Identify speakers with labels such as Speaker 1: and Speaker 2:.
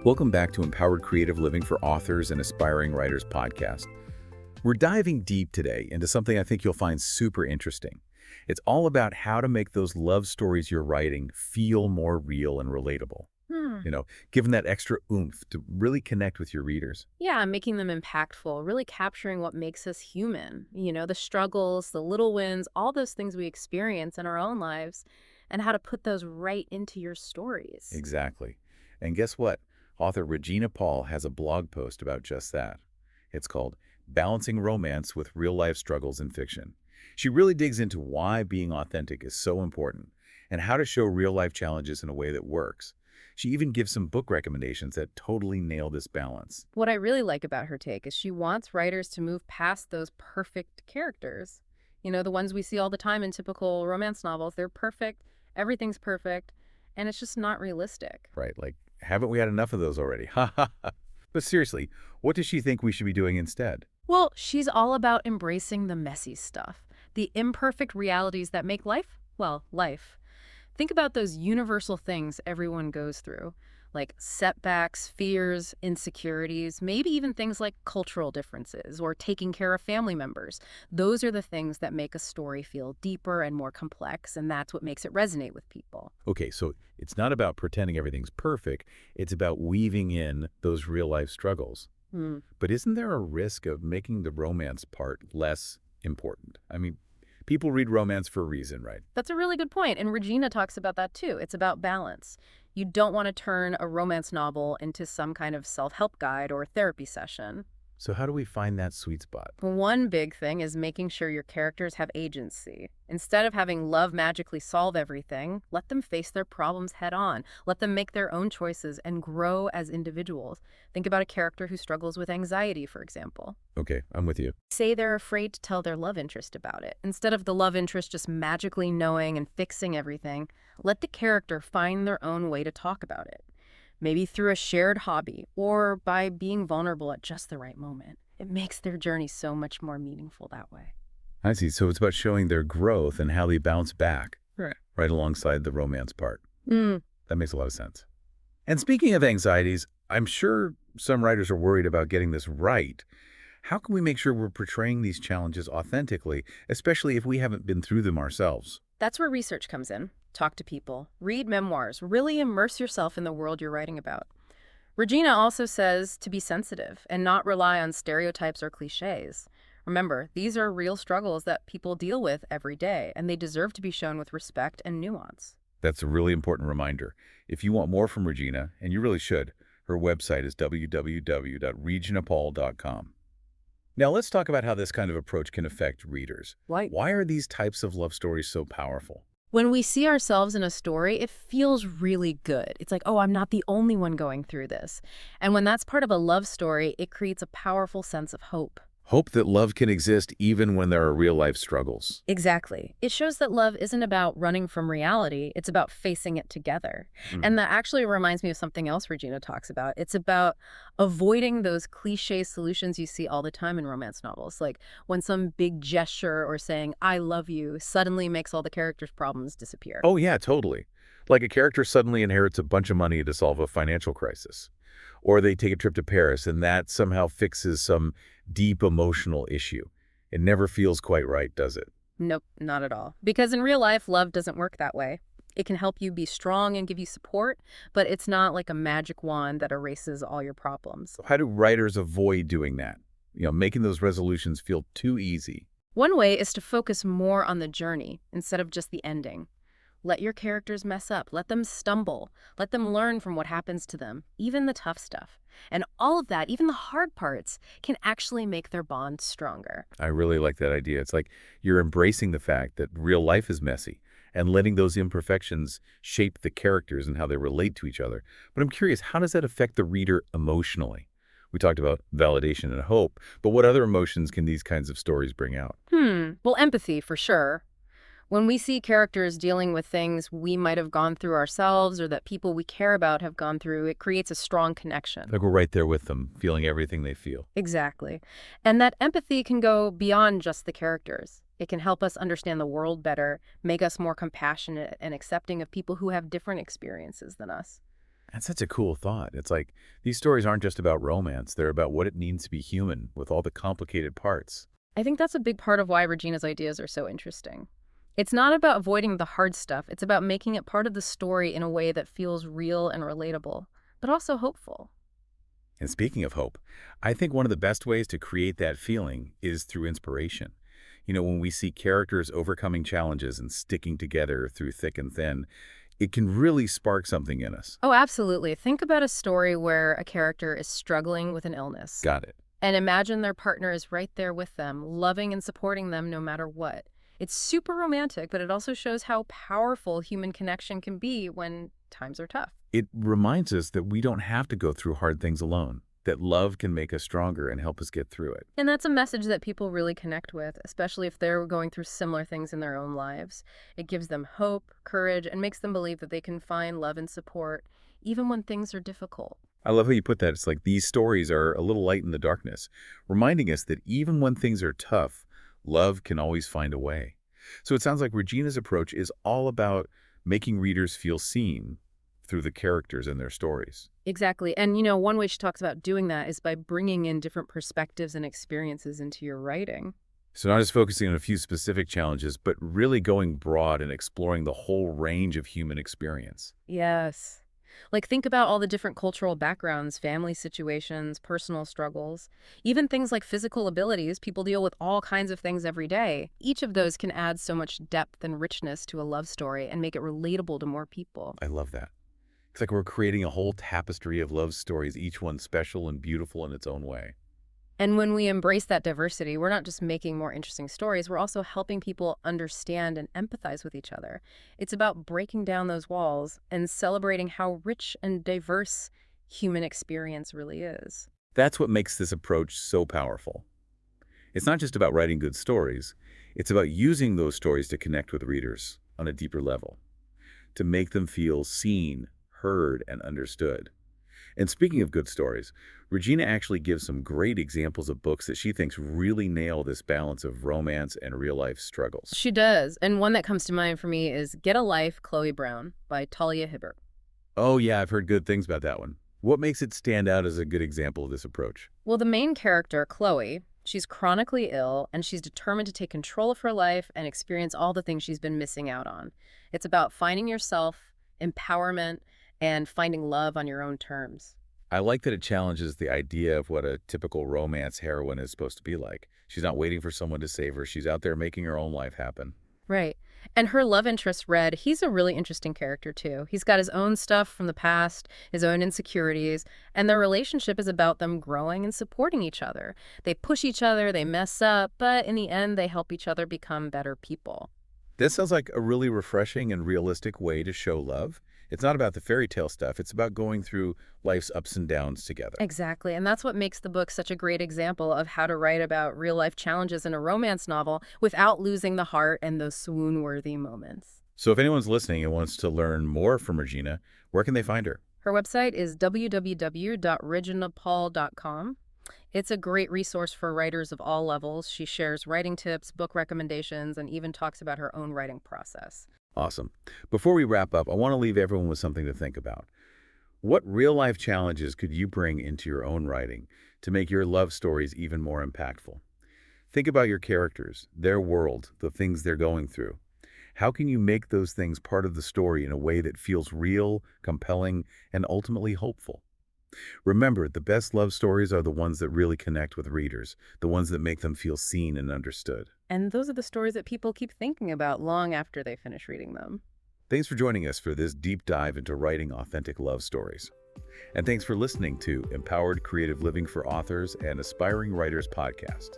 Speaker 1: Welcome back to Empowered Creative Living for Authors and Aspiring Writers podcast. We're diving deep today into something I think you'll find super interesting. It's all about how to make those love stories you're writing feel more real and relatable. Given that extra oomph to really connect with your readers.
Speaker 2: Yeah, making them impactful, really capturing what makes us human. The struggles, the little wins, all those things we experience in our own lives, and how to put those right into your stories.
Speaker 1: Exactly. And guess what? Author Regina Paul has a blog post about just that. It's called Balancing Romance with Real-Life Struggles in Fiction. She really digs into why being authentic is so important and how to show real-life challenges in a way that works. She even gives some book recommendations that totally nail this balance.
Speaker 2: What I really like about her take is she wants writers to move past those perfect characters. The ones we see all the time in typical romance novels. They're perfect, everything's perfect, and it's just not realistic.
Speaker 1: Right, like, haven't we had enough of those already? Ha ha ha. But seriously, what does she think we should be doing instead?
Speaker 2: Well, she's all about embracing the messy stuff, the imperfect realities that make life, well, life. Think about those universal things everyone goes through, like setbacks, fears, insecurities, maybe even things like cultural differences or taking care of family members. Those are the things that make a story feel deeper and more complex, and that's what makes it resonate with people.
Speaker 1: Okay, so it's not about pretending everything's perfect. It's about weaving in those real-life struggles.
Speaker 2: Hmm.
Speaker 1: But isn't there a risk of making the romance part less important? I mean, people read romance for a reason, right?
Speaker 2: That's a really good point, and Regina talks about that too. It's about balance. You don't want to turn a romance novel into some kind of self-help guide or therapy session.
Speaker 1: So how do we find that sweet spot?
Speaker 2: One big thing is making sure your characters have agency. Instead of having love magically solve everything, let them face their problems head on. Let them make their own choices and grow as individuals. Think about a character who struggles with anxiety, for example.
Speaker 1: Okay, I'm with you.
Speaker 2: Say they're afraid to tell their love interest about it. Instead of the love interest just magically knowing and fixing everything, let the character find their own way to talk about it. Maybe through a shared hobby or by being vulnerable at just the right moment. It makes their journey so much more meaningful that way.
Speaker 1: I see. So it's about showing their growth and how they bounce back. Right alongside the romance part.
Speaker 2: Mm.
Speaker 1: That makes a lot of sense. And speaking of anxieties, I'm sure some writers are worried about getting this right. How can we make sure we're portraying these challenges authentically, especially if we haven't been through them ourselves?
Speaker 2: That's where research comes in. Talk to people, read memoirs, really immerse yourself in the world you're writing about. Regina also says to be sensitive and not rely on stereotypes or cliches. Remember, these are real struggles that people deal with every day, and they deserve to be shown with respect and nuance.
Speaker 1: That's a really important reminder. If you want more from Regina, and you really should, her website is www.reginapol.com. Now let's talk about how this kind of approach can affect readers.
Speaker 2: Like,
Speaker 1: Why are these types of love stories so powerful?
Speaker 2: when we see ourselves in a story, it feels really good. It's like, oh, I'm not the only one going through this. And when that's part of a love story, it creates a powerful sense of hope.
Speaker 1: Hope that love can exist even when there are real-life struggles.
Speaker 2: Exactly. It shows that love isn't about running from reality, it's about facing it together. And that actually reminds me of something else Regina talks about. It's about avoiding those cliche solutions you see all the time in romance novels, like when some big gesture or saying, I love you, suddenly makes all the characters' problems disappear.
Speaker 1: Oh yeah, totally. Like a character suddenly inherits a bunch of money to solve a financial crisis. Or they take a trip to Paris and that somehow fixes some deep emotional issue. It never feels quite right, does it?
Speaker 2: Nope, not at all. Because in real life, love doesn't work that way. It can help you be strong and give you support, but it's not like a magic wand that erases all your problems.
Speaker 1: So how do writers avoid doing that? Making those resolutions feel too easy.
Speaker 2: One way is to focus more on the journey instead of just the ending. Let your characters mess up. Let them stumble. Let them learn from what happens to them, even the tough stuff. And all of that, even the hard parts, can actually make their bond stronger.
Speaker 1: I really like that idea. It's like you're embracing the fact that real life is messy and letting those imperfections shape the characters and how they relate to each other. But I'm curious, how does that affect the reader emotionally? We talked about validation and hope, but what other emotions can these kinds of stories bring out?
Speaker 2: Well, empathy, for sure. When we see characters dealing with things we might have gone through ourselves or that people we care about have gone through, it creates a strong connection.
Speaker 1: Like we're right there with them, feeling everything they feel.
Speaker 2: Exactly. And that empathy can go beyond just the characters. It can help us understand the world better, make us more compassionate and accepting of people who have different experiences than us.
Speaker 1: That's such a cool thought. It's like these stories aren't just about romance, they're about what it means to be human with all the complicated parts.
Speaker 2: I think that's a big part of why Regina's ideas are so interesting. It's not about avoiding the hard stuff, it's about making it part of the story in a way that feels real and relatable, but also hopeful.
Speaker 1: And speaking of hope, I think one of the best ways to create that feeling is through inspiration. When we see characters overcoming challenges and sticking together through thick and thin, it can really spark something in us.
Speaker 2: Oh, absolutely. Think about a story where a character is struggling with an illness.
Speaker 1: Got it.
Speaker 2: And imagine their partner is right there with them, loving and supporting them no matter what. It's super romantic, but it also shows how powerful human connection can be when times are tough.
Speaker 1: It reminds us that we don't have to go through hard things alone, that love can make us stronger and help us get through it.
Speaker 2: And that's a message that people really connect with, especially if they're going through similar things in their own lives. It gives them hope, courage, and makes them believe that they can find love and support even when things are difficult.
Speaker 1: I love how you put that. It's like these stories are a little light in the darkness, reminding us that even when things are tough, love can always find a way. So it sounds like Regina's approach is all about making readers feel seen through the characters and their stories.
Speaker 2: Exactly. And, one way she talks about doing that is by bringing in different perspectives and experiences into your writing.
Speaker 1: So not just focusing on a few specific challenges, but really going broad and exploring the whole range of human experience.
Speaker 2: Yes. Like, think about all the different cultural backgrounds, family situations, personal struggles, even things like physical abilities. People deal with all kinds of things every day. Each of those can add so much depth and richness to a love story and make it relatable to more people.
Speaker 1: I love that. It's like we're creating a whole tapestry of love stories, each one special and beautiful in its own way.
Speaker 2: And when we embrace that diversity, we're not just making more interesting stories, we're also helping people understand and empathize with each other. It's about breaking down those walls and celebrating how rich and diverse human experience really is.
Speaker 1: That's what makes this approach so powerful. It's not just about writing good stories, it's about using those stories to connect with readers on a deeper level, to make them feel seen, heard, and understood. And speaking of good stories, Regina actually gives some great examples of books that she thinks really nail this balance of romance and real-life struggles.
Speaker 2: She does. And one that comes to mind for me is Get a Life, Chloe Brown by Talia Hibbert.
Speaker 1: Oh yeah, I've heard good things about that one. What makes it stand out as a good example of this approach?
Speaker 2: Well, the main character, Chloe, she's chronically ill and she's determined to take control of her life and experience all the things she's been missing out on. It's about finding yourself, empowerment, and finding love on your own terms.
Speaker 1: I like that it challenges the idea of what a typical romance heroine is supposed to be like. She's not waiting for someone to save her. She's out there making her own life happen.
Speaker 2: Right. And her love interest, Red, he's a really interesting character, too. He's got his own stuff from the past, his own insecurities, and their relationship is about them growing and supporting each other. They push each other, they mess up, but in the end, they help each other become better people.
Speaker 1: This sounds like a really refreshing and realistic way to show love. It's not about the fairy tale stuff. It's about going through life's ups and downs together.
Speaker 2: Exactly. And that's what makes the book such a great example of how to write about real life challenges in a romance novel without losing the heart and those swoon-worthy moments.
Speaker 1: So if anyone's listening and wants to learn more from Regina, where can they find her?
Speaker 2: Her website is www.reginapaul.com. It's a great resource for writers of all levels. She shares writing tips, book recommendations, and even talks about her own writing process.
Speaker 1: Awesome. Before we wrap up, I want to leave everyone with something to think about. What real-life challenges could you bring into your own writing to make your love stories even more impactful? Think about your characters, their world, the things they're going through. How can you make those things part of the story in a way that feels real, compelling, and ultimately hopeful? Remember, the best love stories are the ones that really connect with readers, the ones that make them feel seen and understood.
Speaker 2: And those are the stories that people keep thinking about long after they finish reading them.
Speaker 1: Thanks for joining us for this deep dive into writing authentic love stories. And thanks for listening to Empowered Creative Living for Authors and Aspiring Writers podcast.